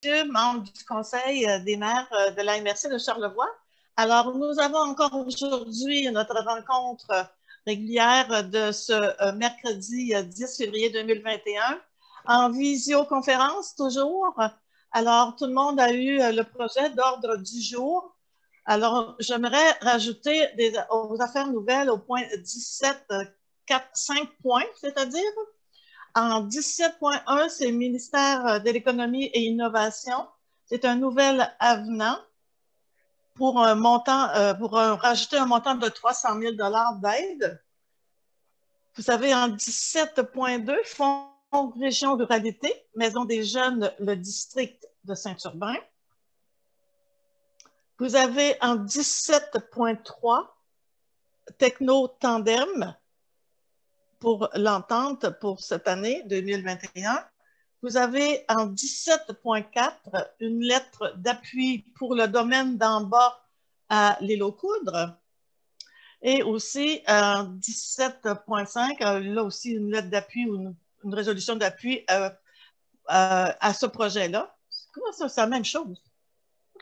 membres du Conseil des maires de la MRC de Charlevoix. Alors, nous avons encore aujourd'hui notre rencontre régulière de ce mercredi 10 février 2021 en visioconférence toujours. Alors, tout le monde a eu le projet d'ordre du jour. Alors, j'aimerais rajouter aux affaires nouvelles au point 17, 5 points, c'est-à-dire en 17.1, c'est le ministère de l'Économie et Innovation. C'est un nouvel avenant pour rajouter un montant de 300 000 $ d'aide. Vous avez en 17.2, Fonds Région Ruralité, Maison des Jeunes, le district de Saint-Urbain. Vous avez en 17.3, Techno Tandem pour l'entente pour cette année 2021. Vous avez en 17.4 une lettre d'appui pour le domaine d'en bas à l'île aux Coudres. Et aussi en 17.5, là aussi une lettre d'appui ou une résolution d'appui à ce projet-là. Comment ça, c'est la même chose?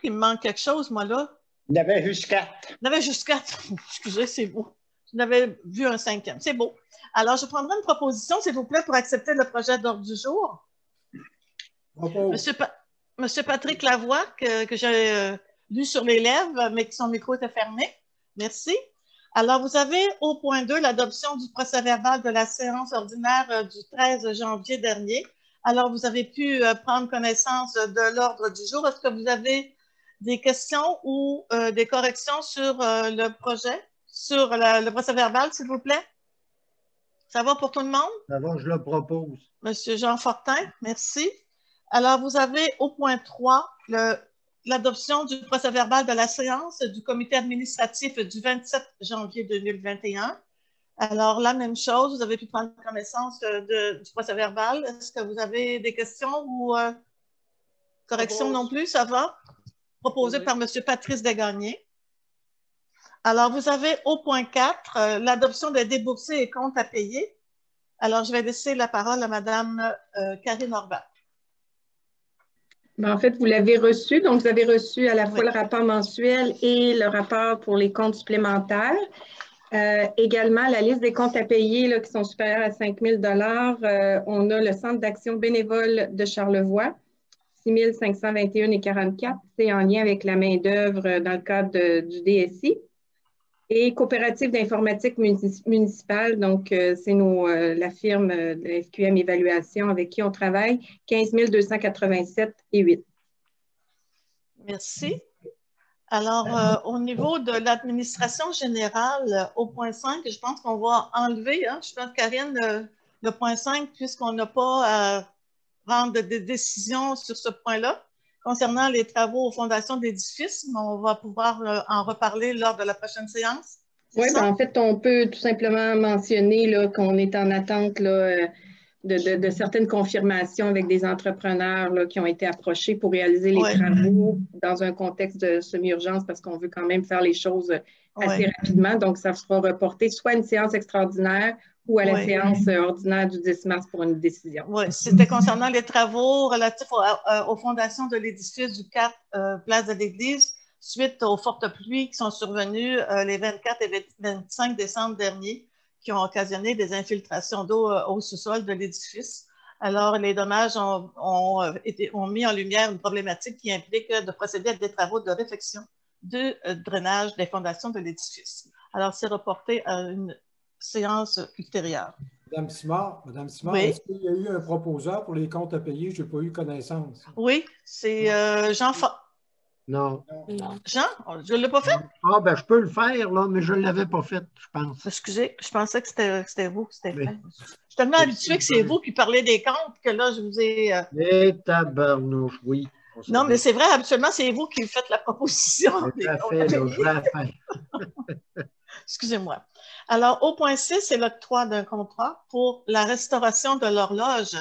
Il me manque quelque chose, moi, là. Il y en avait juste 4. Il y en avait juste 4. Excusez, c'est beau. Je n'avais vu un 5e. C'est beau. Alors, je prendrai une proposition, s'il vous plaît, pour accepter le projet d'ordre du jour. Monsieur Patrick Lavoie, que j'ai lu sur les lèvres, mais que son micro était fermé. Merci. Alors, vous avez au point 2 l'adoption du procès-verbal de la séance ordinaire du 13 janvier dernier. Alors, vous avez pu prendre connaissance de l'ordre du jour. Est-ce que vous avez des questions ou des corrections sur le projet, sur le procès-verbal, s'il vous plaît? Ça va pour tout le monde? Ça va, je le propose. Monsieur Jean Fortin, merci. Alors, vous avez au point 3 l'adoption du procès-verbal de la séance du comité administratif du 27 janvier 2021. Alors, la même chose, vous avez pu prendre connaissance du procès-verbal. Est-ce que vous avez des questions ou corrections non plus? Ça va? Proposé par M. Patrice Desgagnés. Alors, vous avez au point 4 l'adoption des déboursés et comptes à payer. Alors, je vais laisser la parole à Mme Karine Orbat. Ben, en fait, vous l'avez reçu. Donc, vous avez reçu à la fois le rapport mensuel et le rapport pour les comptes supplémentaires. Également, la liste des comptes à payer là, qui sont supérieurs à 5 000 $. On a le Centre d'action bénévole de Charlevoix, 6 521,44 $. C'est en lien avec la main-d'œuvre dans le cadre du DSI. Et Coopérative d'informatique municipale, donc c'est la firme de FQM Évaluation avec qui on travaille, 15 287,08 $. Merci. Alors, au niveau de l'administration générale, au point 5, je pense qu'on va enlever, hein, je pense, Karine, le point 5, puisqu'on n'a pas à prendre des décisions sur ce point-là. Concernant les travaux aux fondations d'édifices, on va pouvoir en reparler lors de la prochaine séance. Oui, ben, en fait, on peut tout simplement mentionner qu'on est en attente là, de certaines confirmations avec des entrepreneurs là, qui ont été approchés pour réaliser les travaux dans un contexte de semi-urgence parce qu'on veut quand même faire les choses assez rapidement. Donc, ça sera reporté soit à une séance extraordinaire ou à la séance ordinaire du 10 mars pour une décision. Oui, c'était concernant les travaux relatifs aux fondations de l'édifice du 4 Place de l'Église suite aux fortes pluies qui sont survenues les 24 et 25 décembre dernier, qui ont occasionné des infiltrations d'eau au sous-sol de l'édifice. Alors, les dommages ont mis en lumière une problématique qui implique de procéder à des travaux de réfection de drainage des fondations de l'édifice. Alors, c'est reporté à une séance ultérieure. Madame Simard, oui. Est-ce qu'il y a eu un proposeur pour les comptes à payer? Je n'ai pas eu connaissance. Oui, c'est Jean Non. Jean, je ne l'ai pas fait? Ah, ben je peux le faire, là, mais je ne l'avais pas fait, je pense. Excusez, je pensais que c'était vous qui c'était fait. Je suis tellement habituée que c'est vous qui parlez des comptes que là, je vous ai... Et tabarnouche, oui. Non, mais c'est vrai, habituellement, c'est vous qui faites la proposition. Je la fais. Excusez-moi. Alors, au point 6, c'est l'octroi d'un contrat pour la restauration de l'horloge.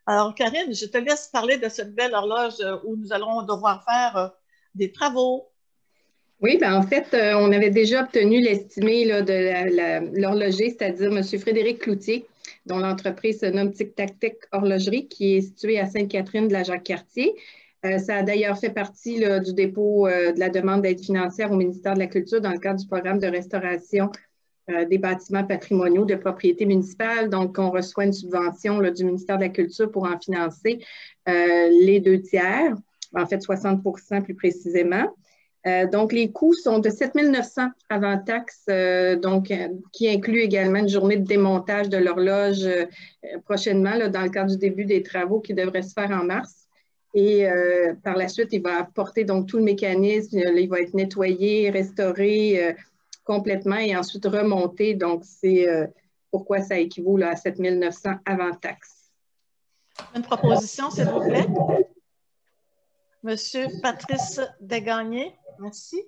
Alors, Karine, je te laisse parler de cette belle horloge où nous allons devoir faire des travaux. Oui, bien, en fait, on avait déjà obtenu l'estimé de l'horloger, c'est-à-dire M. Frédéric Cloutier, dont l'entreprise se nomme Tic Tac Tec Horlogerie, qui est située à Sainte-Catherine de la Jacques-Cartier. Ça a d'ailleurs fait partie là, du dépôt de la demande d'aide financière au ministère de la Culture dans le cadre du programme de restauration des bâtiments patrimoniaux de propriété municipale. Donc, on reçoit une subvention là, du ministère de la Culture pour en financer les 2/3, en fait 60% plus précisément. Donc, les coûts sont de 7 900 avant taxes, qui inclut également une journée de démontage de l'horloge prochainement là, dans le cadre du début des travaux qui devraient se faire en mars. Et par la suite, il va apporter donc tout le mécanisme, il va être nettoyé, restauré complètement et ensuite remonté. Donc, c'est pourquoi ça équivaut là, à 7 900 avant taxes. Une proposition, s'il vous plaît. Monsieur Patrice Desgagnés, merci.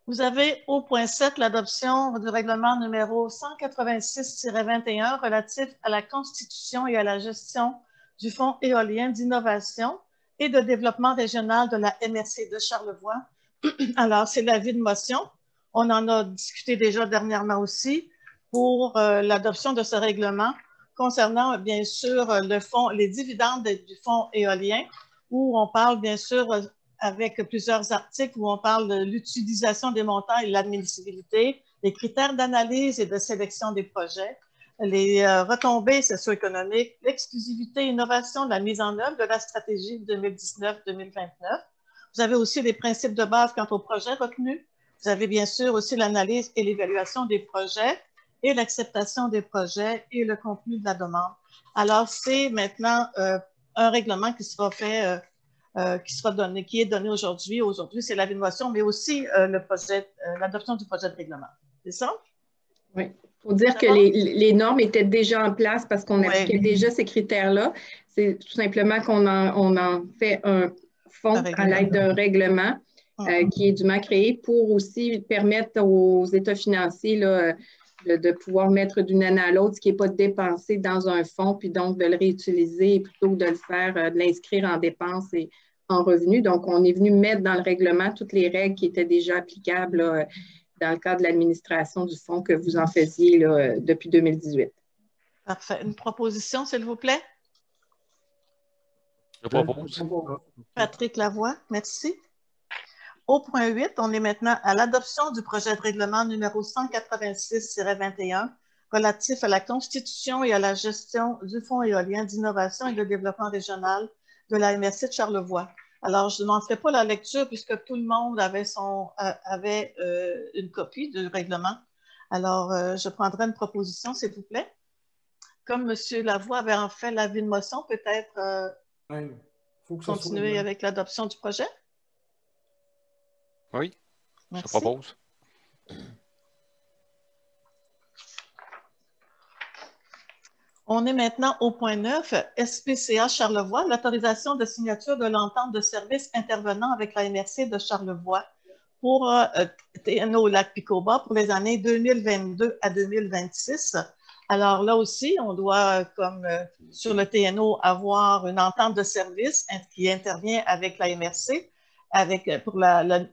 Vous avez au point 7 l'adoption du règlement numéro 186-21 relatif à la constitution et à la gestion du Fonds éolien d'innovation et de développement régional de la MRC de Charlevoix. Alors, c'est l'avis de motion. On en a discuté déjà dernièrement aussi pour l'adoption de ce règlement concernant, bien sûr, le fonds, les dividendes du fonds éolien, où on parle, bien sûr, avec plusieurs articles, où on parle de l'utilisation des montants et de l'admissibilité, les critères d'analyse et de sélection des projets, les retombées socio-économiques, l'exclusivité et innovation de la mise en œuvre de la stratégie 2019-2029. Vous avez aussi les principes de base quant aux projets retenus. Vous avez bien sûr aussi l'analyse et l'évaluation des projets et l'acceptation des projets et le contenu de la demande. Alors, c'est maintenant un règlement qui sera fait, qui est donné aujourd'hui. Aujourd'hui, c'est l'avis de motion, mais aussi l'adoption du projet de règlement. C'est ça? Oui. Il faut dire que les normes étaient déjà en place parce qu'on appliquait déjà ces critères-là. C'est tout simplement qu'on en fait un fonds à l'aide d'un règlement qui est dûment créé pour aussi permettre aux États financiers là, de pouvoir mettre d'une année à l'autre ce qui n'est pas dépensé dans un fonds, puis donc de le réutiliser plutôt que de le faire, de l'inscrire en dépenses et en revenus. Donc, on est venu mettre dans le règlement toutes les règles qui étaient déjà applicables là, dans le cadre de l'administration du fonds que vous en faisiez là, depuis 2018. Parfait. Une proposition, s'il vous plaît? Je propose. Patrick Lavoie, merci. Au point 8, on est maintenant à l'adoption du projet de règlement numéro 186-21 relatif à la constitution et à la gestion du Fonds éolien d'innovation et de développement régional de la MRC de Charlevoix. Alors, je ne m'en ferai pas la lecture puisque tout le monde avait une copie du règlement. Alors, je prendrai une proposition, s'il vous plaît. Comme M. Lavoie avait en fait l'avis de motion, peut-être continuer avec l'adoption du projet? Oui, merci. Je propose. On est maintenant au point 9, SPCA Charlevoix, l'autorisation de signature de l'entente de service intervenant avec la MRC de Charlevoix pour TNO Lac-Picoba pour les années 2022 à 2026. Alors là aussi, on doit, comme sur le TNO, avoir une entente de service qui intervient avec la MRC, pour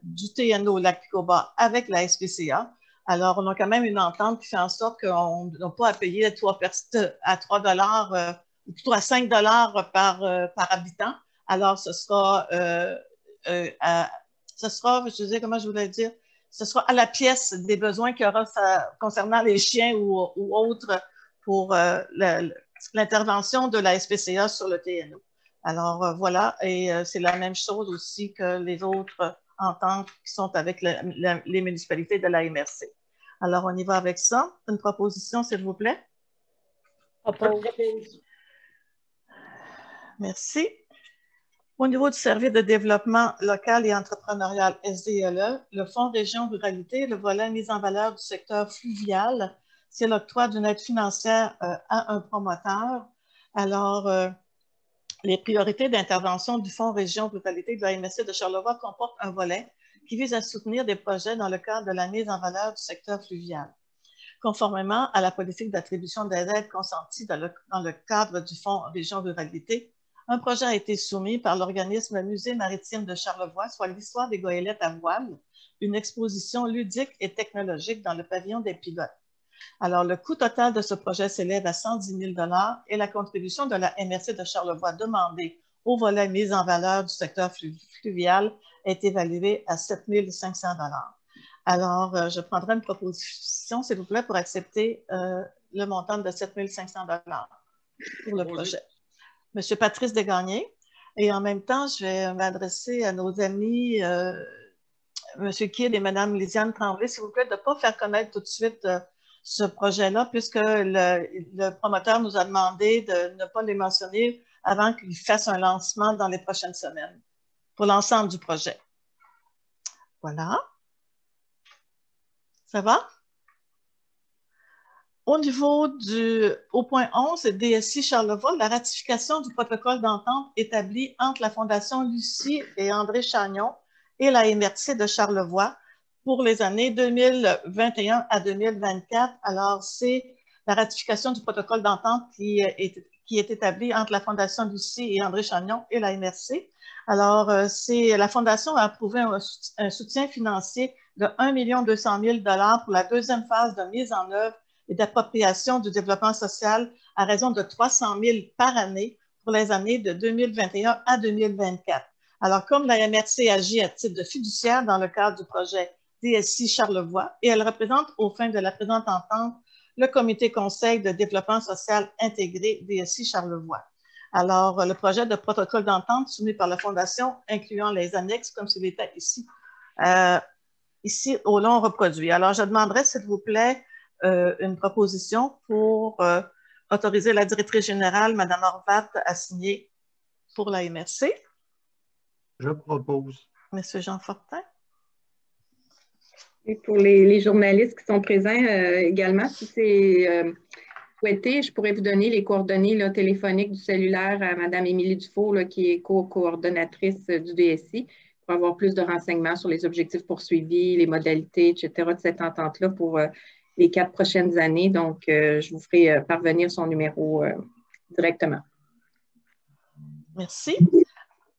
du TNO Lac-Picoba avec la SPCA. Alors, on a quand même une entente qui fait en sorte qu'on n'a pas à payer à 3 $, ou plutôt à 5 $ par habitant. Alors, ce sera, je sais comment je voulais dire, ce sera à la pièce des besoins qu'il y aura concernant les chiens ou autres pour l'intervention de la SPCA sur le TNO. Alors, voilà, et c'est la même chose aussi que les autres ententes qui sont avec les municipalités de la MRC. Alors, on y va avec ça. Une proposition, s'il vous plaît. Propose. Merci. Au niveau du service de développement local et entrepreneurial SDLE, le Fonds Région Ruralité, le volet mise en valeur du secteur fluvial, c'est l'octroi d'une aide financière à un promoteur. Alors, les priorités d'intervention du Fonds Région Ruralité de la MRC de Charlevoix comportent un volet qui vise à soutenir des projets dans le cadre de la mise en valeur du secteur fluvial. Conformément à la politique d'attribution des aides consenties dans le cadre du Fonds Région Ruralité, un projet a été soumis par l'organisme Musée maritime de Charlevoix, soit l'histoire des goélettes à voile, une exposition ludique et technologique dans le pavillon des pilotes. Alors, le coût total de ce projet s'élève à 110 000 $ et la contribution de la MRC de Charlevoix demandée au volet mise en valeur du secteur fluvial est évalué à 7 500 $. Alors, je prendrai une proposition, s'il vous plaît, pour accepter le montant de 7 500 $ pour le projet. Monsieur Patrice Desgagnés. Et en même temps, je vais m'adresser à nos amis, Monsieur Kidd et Madame Lysiane Tremblay, s'il vous plaît, de ne pas faire connaître tout de suite ce projet-là, puisque le promoteur nous a demandé de ne pas les mentionner avant qu'il fasse un lancement dans les prochaines semaines pour l'ensemble du projet. Voilà. Ça va? Au point 11, DSI Charlevoix, la ratification du protocole d'entente établi entre la Fondation Lucie et André Chagnon et la MRC de Charlevoix pour les années 2021 à 2024. Alors, c'est la ratification du protocole d'entente qui est établi entre la Fondation Lucie et André Chagnon et la MRC. Alors, la Fondation a approuvé un soutien financier de 1 200 000 $ pour la deuxième phase de mise en œuvre et d'appropriation du développement social à raison de 300 000 par année pour les années de 2021 à 2024. Alors, comme la MRC agit à titre de fiduciaire dans le cadre du projet DSI Charlevoix et elle représente aux fins de la présente entente le comité conseil de développement social intégré DSI Charlevoix. Alors, le projet de protocole d'entente soumis par la Fondation, incluant les annexes, comme c'est l'était ici, ici au long reproduit. Alors, je demanderai, s'il vous plaît, une proposition pour autoriser la directrice générale, Mme Horvat, à signer pour la MRC. Je propose. Monsieur Jean Fortin. Et pour les journalistes qui sont présents également, si c'est souhaité, je pourrais vous donner les coordonnées là, téléphoniques du cellulaire à Mme Émilie Dufault, là, qui est co-coordonnatrice du DSI, pour avoir plus de renseignements sur les objectifs poursuivis, les modalités, etc. de cette entente-là pour les 4 prochaines années. Donc, je vous ferai parvenir son numéro directement. Merci.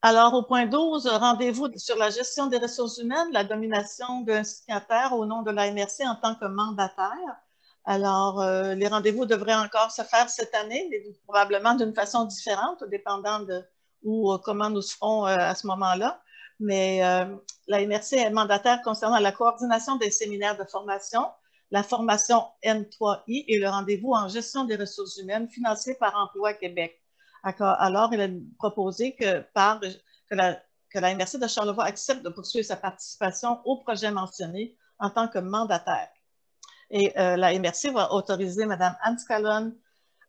Alors, au point 12, rendez-vous sur la gestion des ressources humaines, la domination d'un signataire au nom de la MRC en tant que mandataire. Alors, les rendez-vous devraient encore se faire cette année, mais probablement d'une façon différente, dépendant de comment nous serons à ce moment-là. Mais la MRC est mandataire concernant la coordination des séminaires de formation, la formation N3I et le rendez-vous en gestion des ressources humaines financé par Emploi Québec. Alors, il est proposé que la MRC de Charlevoix accepte de poursuivre sa participation au projet mentionné en tant que mandataire. Et la MRC va autoriser Mme Anne Scallon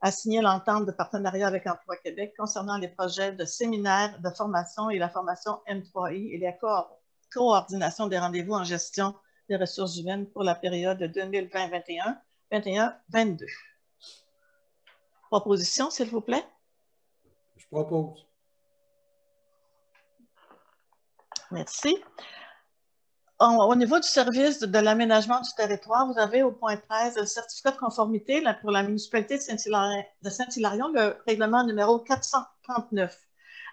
à signer l'entente de partenariat avec Emploi Québec concernant les projets de séminaires de formation et la formation M3I et la coordination des rendez-vous en gestion des ressources humaines pour la période 2020-21, 21-22. Proposition, s'il vous plaît? Je propose. Merci. Au niveau du service de l'aménagement du territoire, vous avez au point 13 le certificat de conformité pour la municipalité de Saint-Hilarion, le règlement numéro 439.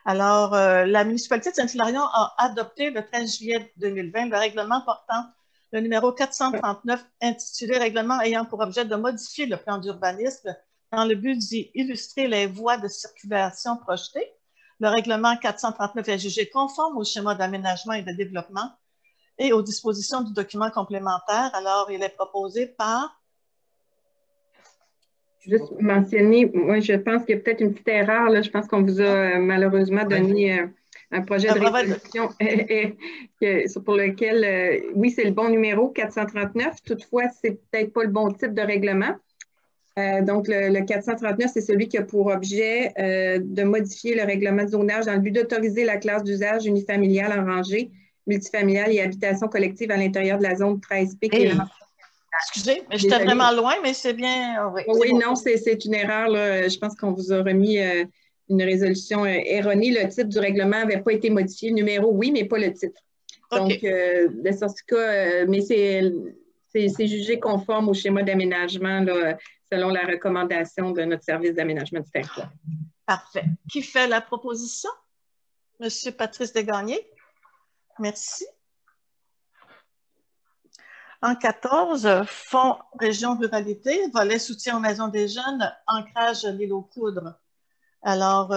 Alors, la municipalité de Saint-Hilarion a adopté le 13 juillet 2020 le règlement portant le numéro 439 intitulé « Règlement ayant pour objet de modifier le plan d'urbanisme dans le but d'y illustrer les voies de circulation projetées. Le règlement 439 est jugé conforme au schéma d'aménagement et de développement et aux dispositions du document complémentaire. Alors, il est proposé par... Juste mentionner, moi, je pense qu'il y a peut-être une petite erreur. Là. Je pense qu'on vous a malheureusement donné un projet de résolution pour lequel, oui, c'est le bon numéro, 439. Toutefois, c'est peut-être pas le bon type de règlement. Donc, le 439, c'est celui qui a pour objet de modifier le règlement de zonage dans le but d'autoriser la classe d'usage unifamiliale en rangée, multifamiliale et habitation collective à l'intérieur de la zone 13P. Hey, excusez, mais j'étais vraiment loin, mais c'est bien. Oui, non, c'est une erreur. Là. Je pense qu'on vous a remis une résolution erronée. Le titre du règlement n'avait pas été modifié. Le numéro, oui, mais pas le titre. Donc, de sorte que, mais c'est jugé conforme au schéma d'aménagement selon la recommandation de notre service d'aménagement du territoire. Parfait. Qui fait la proposition? Monsieur Patrice Desgagnés. Merci. En 14, Fonds Région Ruralité, volet soutien aux maisons des jeunes, ancrage l'île aux Coudres. Alors,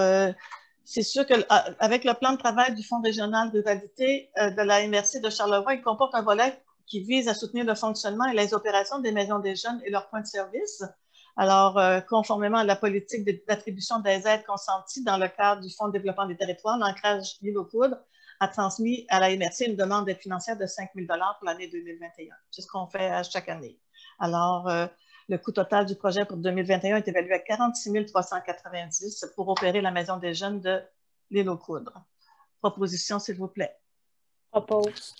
c'est sûr qu'avec le plan de travail du Fonds régional de ruralité de la MRC de Charlevoix, il comporte un volet qui vise à soutenir le fonctionnement et les opérations des maisons des jeunes et leurs points de service. Alors, conformément à la politique d'attribution des aides consenties dans le cadre du Fonds de développement des territoires, l'ancrage L'Île aux Coudres a transmis à la MRC une demande d'aide financière de 5 000 $ pour l'année 2021. C'est ce qu'on fait à chaque année. Alors, le coût total du projet pour 2021 est évalué à 46 390 pour opérer la maison des jeunes de L'Île aux Coudres. Proposition, s'il vous plaît. Propose.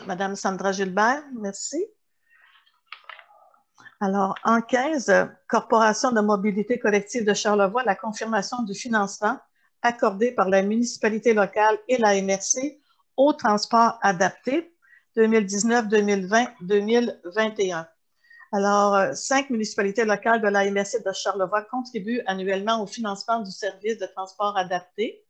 Madame Sandra Gilbert, merci. Alors, en 15, Corporation de mobilité collective de Charlevoix, la confirmation du financement accordé par la municipalité locale et la MRC au transport adapté 2019, 2020, 2021. Alors, 5 municipalités locales de la MRC de Charlevoix contribuent annuellement au financement du service de transport adapté.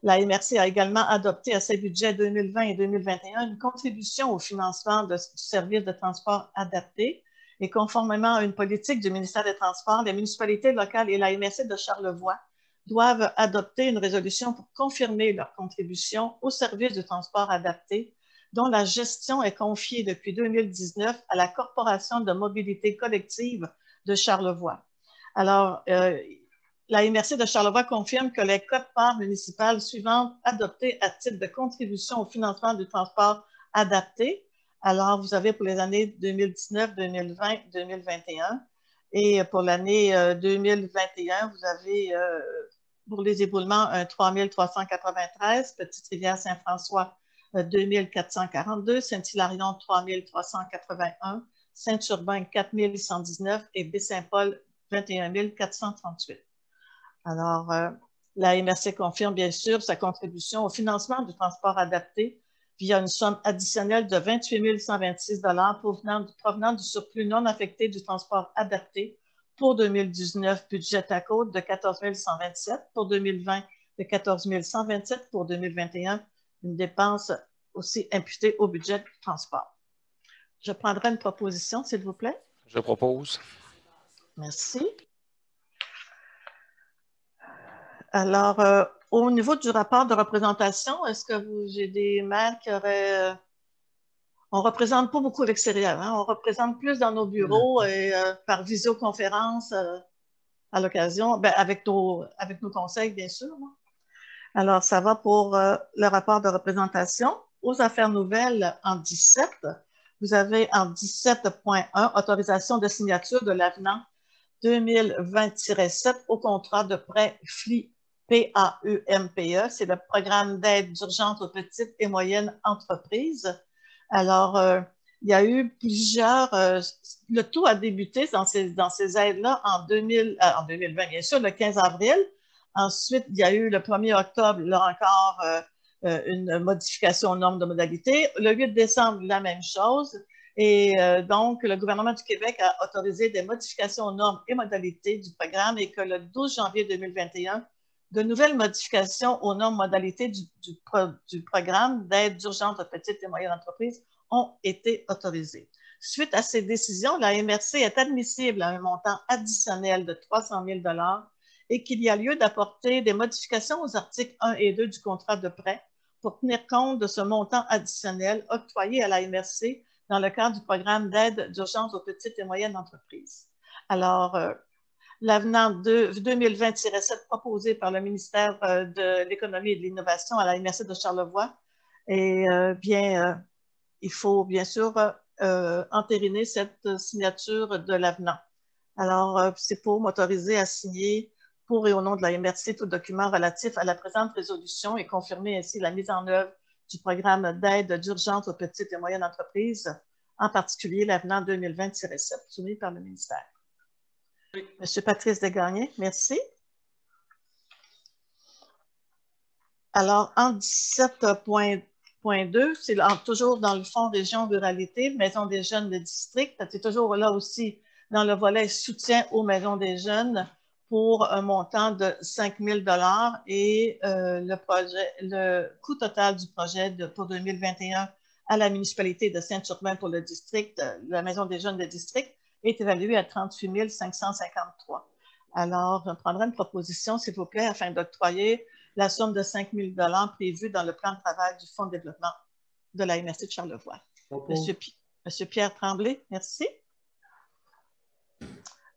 La MRC a également adopté à ses budgets 2020 et 2021 une contribution au financement du service de transport adapté. Et conformément à une politique du ministère des Transports, les municipalités locales et la MRC de Charlevoix doivent adopter une résolution pour confirmer leur contribution au service de transport adapté, dont la gestion est confiée depuis 2019 à la Corporation de mobilité collective de Charlevoix. Alors, la MRC de Charlevoix confirme que les quotes-parts municipales suivantes adoptées à titre de contribution au financement du transport adapté. Alors, vous avez pour les années 2019, 2020, 2021. Et pour l'année 2021, vous avez pour les éboulements un 3 393, Petite-Rivière-Saint-François 2 442, Saint-Hilarion 3 381, Saint-Urbain 4 119 et Baie-Saint-Paul 21 438. Alors, la MRC confirme bien sûr sa contribution au financement du transport adapté via une somme additionnelle de 28 126 $ provenant du surplus non affecté du transport adapté pour 2019, budget à côte de 14 127, pour 2020 de 14 127, pour 2021, une dépense aussi imputée au budget de transport. Je prendrai une proposition, s'il vous plaît. Je propose. Merci. Alors, au niveau du rapport de représentation, est-ce que j'ai des maires qui auraient... on ne représente pas beaucoup l'extérieur, hein? On représente plus dans nos bureaux et par visioconférence à l'occasion, avec nos conseils, bien sûr. Hein? Alors, ça va pour le rapport de représentation. Aux affaires nouvelles, en 17, vous avez en 17.1, autorisation de signature de l'avenant 2020-7 au contrat de prêt FLI PAEMPE. C'est le programme d'aide d'urgence aux petites et moyennes entreprises. Alors, il y a eu plusieurs... le tout a débuté dans ces aides-là en 2020, bien sûr, le 15 avril. Ensuite, il y a eu le 1er octobre, là encore, une modification aux normes de modalité. Le 8 décembre, la même chose. Et donc, le gouvernement du Québec a autorisé des modifications aux normes et modalités du programme et que le 12 janvier 2021, de nouvelles modifications aux normes modalités du programme d'aide d'urgence aux petites et moyennes entreprises ont été autorisées. Suite à ces décisions, la MRC est admissible à un montant additionnel de 300 000 $ et qu'il y a lieu d'apporter des modifications aux articles 1 et 2 du contrat de prêt pour tenir compte de ce montant additionnel octroyé à la MRC dans le cadre du programme d'aide d'urgence aux petites et moyennes entreprises. Alors, l'avenant 2020-7 proposé par le ministère de l'Économie et de l'Innovation à la MRC de Charlevoix, et il faut bien sûr entériner cette signature de l'avenant. Alors, c'est pour m'autoriser à signer pour et au nom de la MRC tout document relatif à la présente résolution et confirmer ainsi la mise en œuvre du programme d'aide d'urgence aux petites et moyennes entreprises, en particulier l'avenant 2020-7 soumis par le ministère. Oui. Monsieur Patrice Desgagnés, merci. Alors, en 17.2, c'est toujours dans le fonds région ruralité, maison des jeunes de district. C'est toujours là aussi dans le volet soutien aux maisons des jeunes pour un montant de 5 000 $ et le coût total du projet pour 2021 à la municipalité de Saint-Urbain pour le district, la maison des jeunes de district, est évalué à 38 553. Alors, je prendrai une proposition, s'il vous plaît, afin d'octroyer la somme de 5 000 prévue dans le plan de travail du Fonds de développement de la MRC de Charlevoix. Monsieur Pierre Tremblay, merci.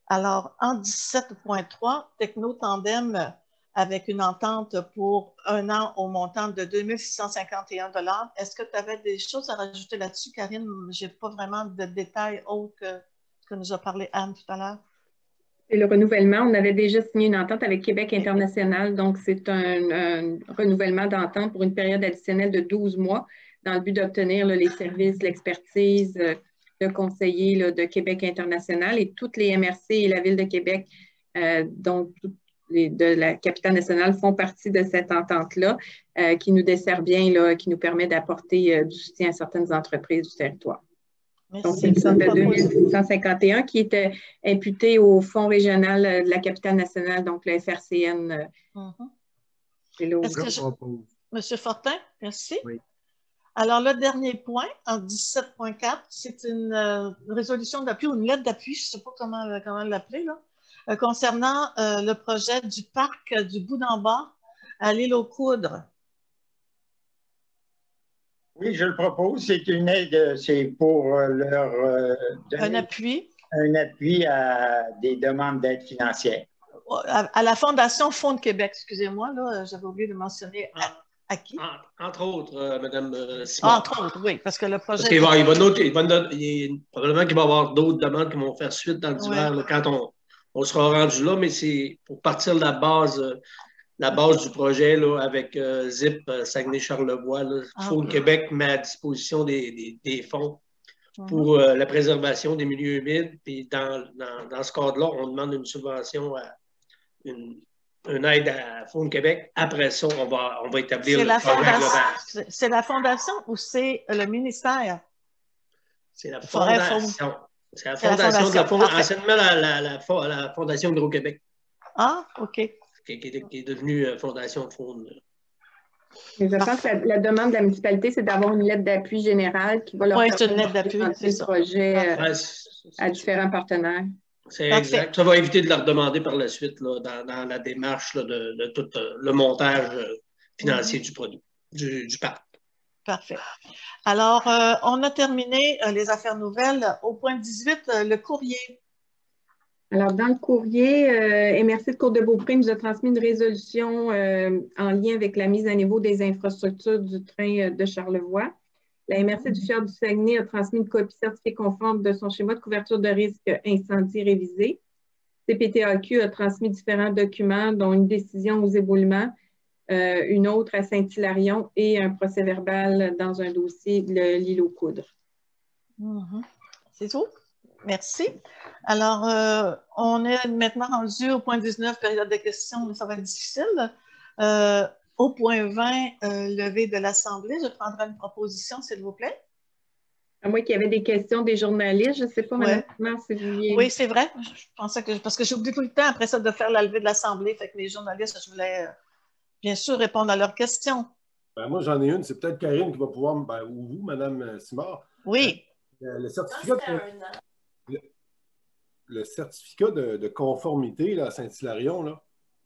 Alors, en 17.3, Techno Tandem avec une entente pour 1 an au montant de 2 651 $. Est-ce que tu avais des choses à rajouter là-dessus, Karine? Je n'ai pas vraiment de détails autres que ce que nous a parlé Anne tout à l'heure. C'est le renouvellement. On avait déjà signé une entente avec Québec International, donc c'est un renouvellement d'entente pour une période additionnelle de 12 mois dans le but d'obtenir les services, l'expertise de conseillers de Québec International et toutes les MRC et la Ville de Québec, donc de la capitale nationale, font partie de cette entente-là qui nous dessert bien, là, qui nous permet d'apporter du soutien à certaines entreprises du territoire. Merci. Donc, c'est une somme de 2 651 qui était imputée au Fonds régional de la capitale nationale, donc le FRCN. Monsieur Fortin, merci. Oui. Alors, le dernier point, en 17.4, c'est une résolution d'appui ou une lettre d'appui, je ne sais pas comment l'appeler, là, concernant le projet du parc du Bout-d'en-Bas à l'île aux Coudres. Oui, je le propose. C'est une aide, c'est pour leur donner un appui à des demandes d'aide financière. À la Fondation Fonds de Québec, excusez-moi, là, j'avais oublié de mentionner à qui? Entre autres, Mme Simard. Entre autres, oui, parce que le projet... Probablement qu'il va y avoir d'autres demandes qui vont faire suite dans l'hiver quand on sera rendu là, mais c'est pour partir de la base du projet là, avec ZIP, Saguenay-Charlevoix. Fonds de Québec met à disposition des fonds pour la préservation des milieux humides. Puis dans ce cadre-là, on demande une subvention une aide à Fonds de Québec. Après ça, on va établir le projet global. C'est la fondation ou c'est le ministère? C'est la fondation. C'est la fondation de la anciennement la Fondation Hydro-Québec. Ah, OK. Qui est devenue Fondation Fonds. Mais je pense que la demande de la municipalité, c'est d'avoir une lettre d'appui générale qui va leur permettre de présenter le projet à différents partenaires. C'est exact. Ça va éviter de leur demander par la suite là, dans la démarche là, de tout le montage financier du produit, du parc. Parfait. Alors, on a terminé les affaires nouvelles. Au point 18, le courrier. Alors, dans le courrier, MRC de Côte-de-Beaupré nous a transmis une résolution en lien avec la mise à niveau des infrastructures du train de Charlevoix. La MRC du Fjord du Saguenay a transmis une copie certifiée conforme de son schéma de couverture de risque incendie révisé. CPTAQ a transmis différents documents, dont une décision aux éboulements, une autre à Saint-Hilarion et un procès-verbal dans un dossier de l'île aux Coudres. C'est tout? Merci. Alors, on est maintenant rendu au point 19, période de questions, ça va être difficile. Au point 20, levée de l'Assemblée, je prendrai une proposition, s'il vous plaît. À moins qu'il y avait des questions des journalistes, je ne sais pas, Mme Simard, si vous vouliez... Oui, c'est vrai. Je pensais que... Parce que j'oublie tout le temps, après ça, de faire la levée de l'Assemblée. Fait que les journalistes, je voulais bien sûr répondre à leurs questions. Ben, moi, j'en ai une. C'est peut-être Karine qui va pouvoir... ou vous, Mme Simard. Oui. Le certificat de conformité là, à Saint-Hilarion, là,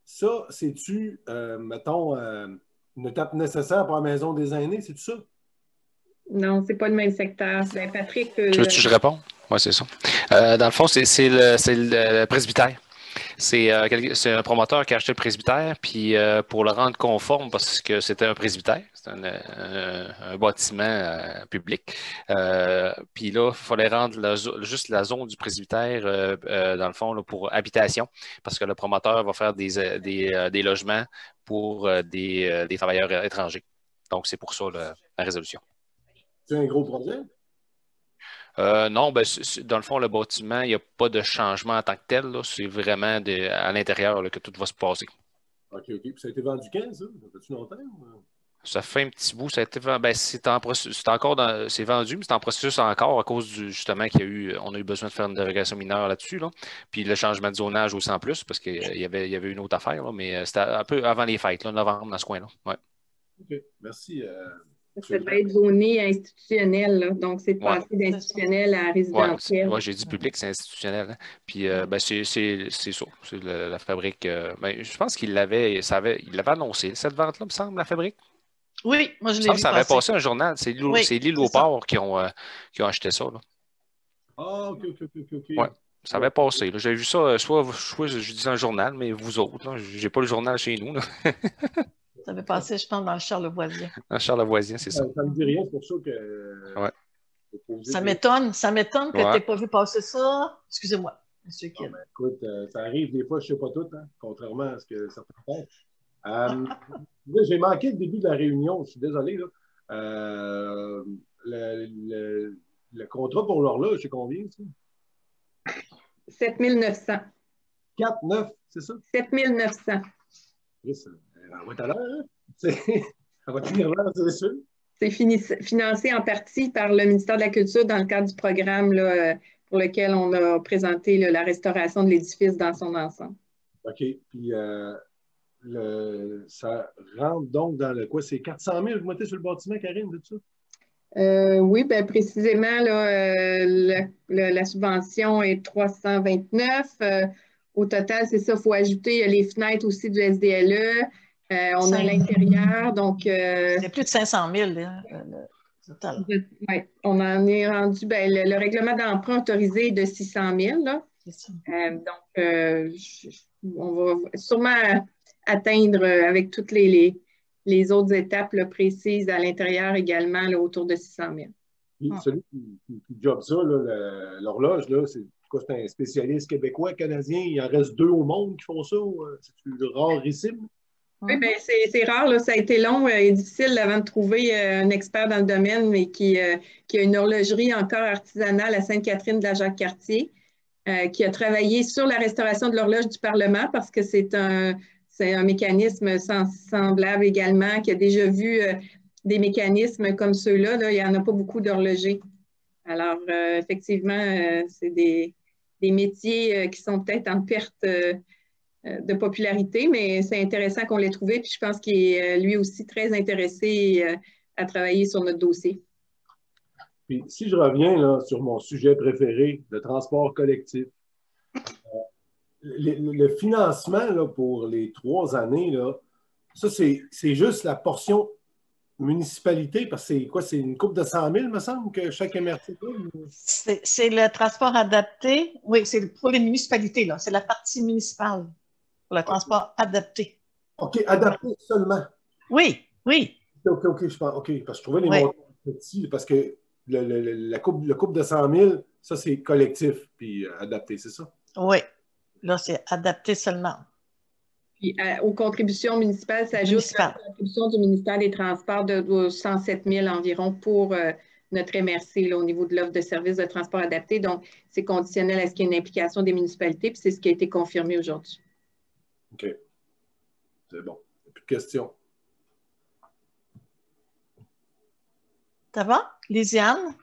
ça, c'est-tu, mettons, une étape nécessaire pour la maison des aînés, c'est-tu ça? Non, c'est pas le même secteur. Ben, Patrick... Tu veux que je réponde? Oui, c'est ça. Dans le fond, c'est le presbytère. C'est un promoteur qui a acheté le presbytère, puis pour le rendre conforme, parce que c'était un presbytère, c'est un bâtiment public. Puis là, il fallait rendre juste la zone du presbytère, dans le fond, là, pour habitation, parce que le promoteur va faire des logements pour des travailleurs étrangers. Donc, c'est pour ça la résolution. C'est un gros projet? Non, ben, dans le fond, le bâtiment, il n'y a pas de changement en tant que tel. C'est vraiment à l'intérieur que tout va se passer. OK. Puis ça a été vendu quand, ça? Ça fait-tu longtemps? Ça fait un petit bout. Ça a été vendu. Ben, c'est vendu, mais c'est en processus encore à cause justement on a eu besoin de faire une dérogation mineure là-dessus. Là. Puis le changement de zonage aussi en plus, parce qu'il y avait une autre affaire, là, mais c'était un peu avant les fêtes, là, novembre, dans ce coin-là. Ouais. OK. Merci. Ça va être zoné institutionnel, là. Donc c'est de passer d'institutionnel à résidentiel. Oui, j'ai dit public, c'est institutionnel. Hein. Puis c'est ça. C'est la fabrique. Je pense qu'il l'avait annoncé, cette vente-là, me semble, la fabrique. Oui, moi je l'ai vu. Ça avait passé un journal. C'est l'île au port qui ont acheté ça. Là. Ah, ok. Ouais, ça avait passé. J'ai vu ça, soit je dis un journal, mais vous autres, je n'ai pas le journal chez nous. Là. Ça avait passé, je pense, dans le Charlevoisien. Dans le Charlevoisien, c'est ça. Ça ne me dit rien, c'est pour ça que... Ouais. Ça m'étonne que tu n'aies pas vu passer ça. Excusez-moi, M. Kidd. Écoute, ça arrive des fois, je ne sais pas tout, hein, contrairement à ce que certains font. J'ai manqué le début de la réunion, je suis désolé. Là. Le contrat pour l'horloge, c'est combien, ça? 7 900. 4, 9, c'est ça? 7 900. On va tout à l'heure, hein? Ça va finir là, c'est sûr. C'est financé en partie par le ministère de la Culture dans le cadre du programme là, pour lequel on a présenté là, la restauration de l'édifice dans son ensemble. OK. Puis ça rentre donc dans le quoi? C'est 400 000 vous mettez sur le bâtiment, Karine, de ça? Oui, bien précisément, là, la subvention est 329. Au total, c'est ça, il faut ajouter les fenêtres aussi du SDLE. On a l'intérieur, donc... c'est plus de 500 000, le total. Oui, on en est rendu... Ben, le règlement d'emprunt autorisé est de 600 000, là. Donc, on va sûrement atteindre avec toutes les autres étapes là, précises à l'intérieur également, là, autour de 600 000. Puis, celui qui job ça, l'horloge, c'est un spécialiste québécois, canadien. Il en reste 2 au monde qui font ça. C'est rarissime. Oui, bien, c'est rare. Là, ça a été long et difficile avant de trouver un expert dans le domaine, mais qui a une horlogerie encore artisanale à Sainte-Catherine de la Jacques-Cartier, qui a travaillé sur la restauration de l'horloge du Parlement parce que c'est un mécanisme semblable également, qui a déjà vu des mécanismes comme ceux-là. Là, il n'y en a pas beaucoup d'horlogers. Alors, effectivement, c'est des métiers qui sont peut-être en perte de popularité, mais c'est intéressant qu'on l'ait trouvé. Puis je pense qu'il est lui aussi très intéressé à travailler sur notre dossier. Puis si je reviens là, sur mon sujet préféré, le transport collectif, le financement là, pour les 3 années, là, ça, c'est juste la portion municipalité, parce que c'est quoi? C'est une coupe de 100 000, me semble, que chaque MRC coûte? C'est le transport adapté. Oui, c'est pour les municipalités, là. C'est la partie municipale pour le transport adapté. OK, adapté seulement. Oui. OK, je pense. OK, parce que je trouvais les montants petits, parce que le couple de 100 000, ça, c'est collectif, puis adapté, c'est ça? Oui. Là, c'est adapté seulement. Puis aux contributions municipales, s'ajoute la contribution du ministère des Transports de 107 000 environ pour notre MRC là, au niveau de l'offre de services de transport adapté. Donc, c'est conditionnel à ce qu'il y ait une implication des municipalités, puis c'est ce qui a été confirmé aujourd'hui. OK. C'est bon. Il n'y a plus de questions. Ça va? Lysiane?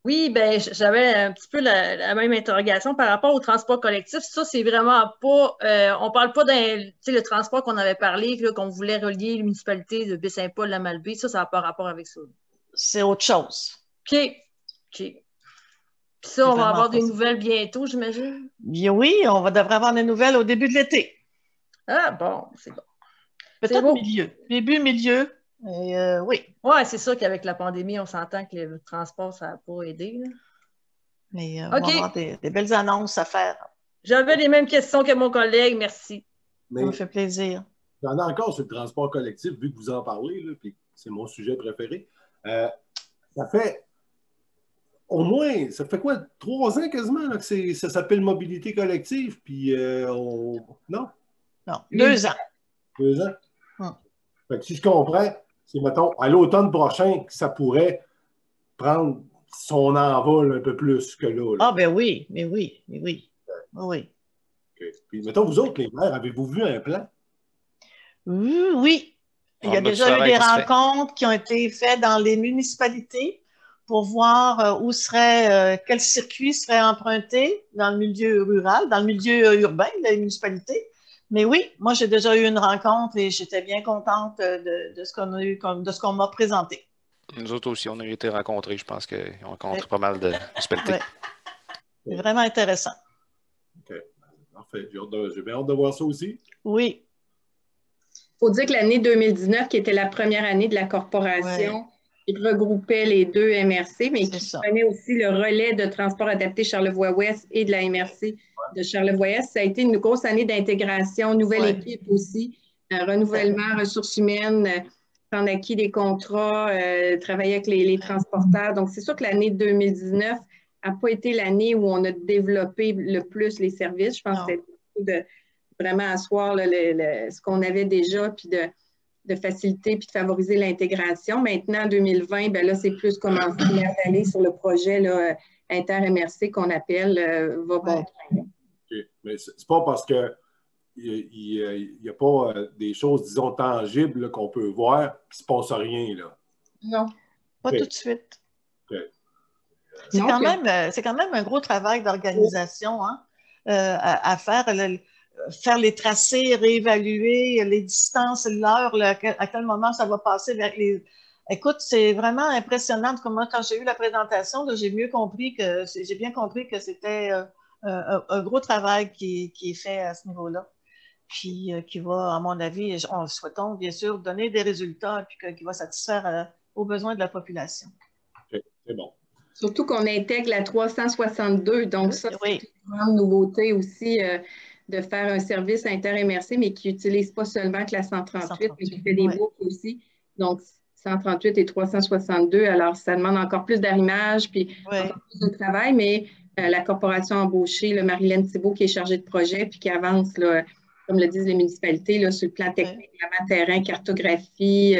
Oui, bien, j'avais un petit peu la même interrogation par rapport au transport collectif. Ça, c'est vraiment pas... on parle pas le transport qu'on avait parlé, qu'on voulait relier les municipalités de Baie-Saint-Paul à Malbaie. Ça n'a pas rapport avec ça. C'est autre chose. OK. Puis ça, on va avoir des nouvelles bientôt, j'imagine? Oui, on devrait avoir des nouvelles au début de l'été. Ah, bon, c'est bon. Peut-être milieu. Début, milieu. Oui. Oui, c'est sûr qu'avec la pandémie, on s'entend que le transport, ça n'a pas aidé. Là. Mais on va avoir des belles annonces à faire. J'avais les mêmes questions que mon collègue, merci. Ça me fait plaisir. J'en ai encore sur le transport collectif, vu que vous en parlez, là, puis c'est mon sujet préféré. Ça fait au moins, ça fait quoi, 3 ans quasiment là, que ça s'appelle mobilité collective, puis non? Non, 2 ans. 2 ans? Fait que si je comprends, c'est, mettons, à l'automne prochain que ça pourrait prendre son envol un peu plus que là. Ah, ben oui, mais oui. Oui. Okay. Puis, mettons, vous autres, les maires, avez-vous vu un plan? Oui. Il y a déjà eu des rencontres qui ont été faites dans les municipalités pour voir quel circuit serait emprunté dans le milieu rural, dans le milieu urbain de la municipalité. Mais oui, moi, j'ai déjà eu une rencontre et j'étais bien contente de ce qu'on a eu, de ce qu'on m'a présenté. Nous autres aussi, on a été rencontrés. Je pense qu'ils ont rencontré pas mal de municipalités. Ouais. C'est vraiment intéressant. OK. Parfait. J'ai bien hâte de voir ça aussi. Oui. Il faut dire que l'année 2019, qui était la première année de la corporation, qui regroupait les deux MRC, mais qui prenait aussi le relais de transport adapté Charlevoix-Ouest et de la MRC de Charlevoix-Est. Ça a été une grosse année d'intégration, nouvelle équipe aussi, renouvellement, ressources humaines, prendre acquis des contrats, travailler avec les transporteurs. Donc, c'est sûr que l'année 2019 n'a pas été l'année où on a développé le plus les services. Je pense que c'était de vraiment asseoir ce qu'on avait déjà, puis de faciliter puis de favoriser l'intégration. Maintenant, en 2020, ben là, c'est plus commencer à aller sur le projet là, inter-MRC qu'on appelle va bon train. OK. Mais c'est pas parce que il n'y a pas des choses, disons, tangibles qu'on peut voir qui ne se passe rien, là. Non, pas tout de suite. Okay. C'est quand même un gros travail d'organisation à faire. Faire les tracés, réévaluer les distances, l'heure, à quel moment ça va passer vers les... Écoute, c'est vraiment impressionnant comment, quand j'ai eu la présentation, j'ai bien compris que c'était un gros travail qui est fait à ce niveau-là. Puis qui va, à mon avis, en souhaitant bien sûr donner des résultats et qui va satisfaire aux besoins de la population. OK, c'est bon. Surtout qu'on intègre la 362, donc ça, c'est une grande nouveauté aussi de faire un service inter-MRC, mais qui n'utilise pas seulement que la 138, mais qui fait des boucles aussi. Donc, 138 et 362, alors ça demande encore plus d'arrimage, puis encore plus de travail, mais la corporation a embauché Marilène Thibault, qui est chargée de projet, puis qui avance, là, comme le disent les municipalités, là, sur le plan technique, terrain, cartographie,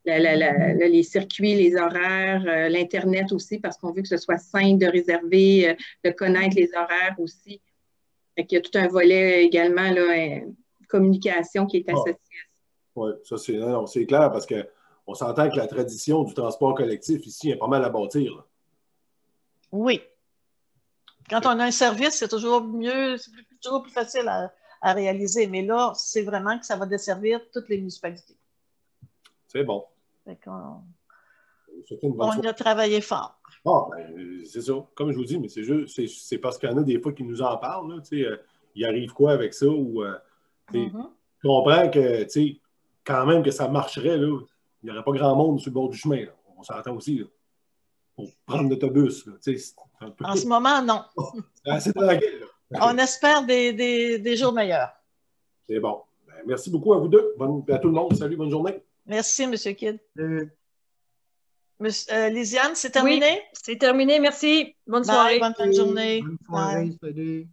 les circuits, les horaires, l'Internet aussi, parce qu'on veut que ce soit simple de réserver, de connaître les horaires aussi. Il y a tout un volet également, là, communication qui est associé à ça. Oui, ça c'est clair parce qu'on s'entend que la tradition du transport collectif ici est pas mal à bâtir. Là. Oui. Quand on a un service, c'est toujours mieux, c'est toujours plus facile à réaliser. Mais là, c'est vraiment que ça va desservir toutes les municipalités. C'est bon. On a travaillé fort. Ah, ben, c'est ça. Comme je vous dis, mais c'est parce qu'il y en a des fois qui nous en parlent. Là, il arrive quoi avec ça? Ou, je comprends que, quand même que ça marcherait. Là, il n'y aurait pas grand monde sur le bord du chemin. Là. On s'entend aussi. Là, pour prendre l'autobus. En ce moment, non. C'est assez tranquille. On espère des jours meilleurs. C'est bon. Ben, merci beaucoup à vous deux. À tout le monde. Salut, bonne journée. Merci, M. Kidd. Lisiane, c'est terminé? Oui, c'est terminé. Merci. Bonne soirée. Bonne fin de journée. Bonne soirée. Salut.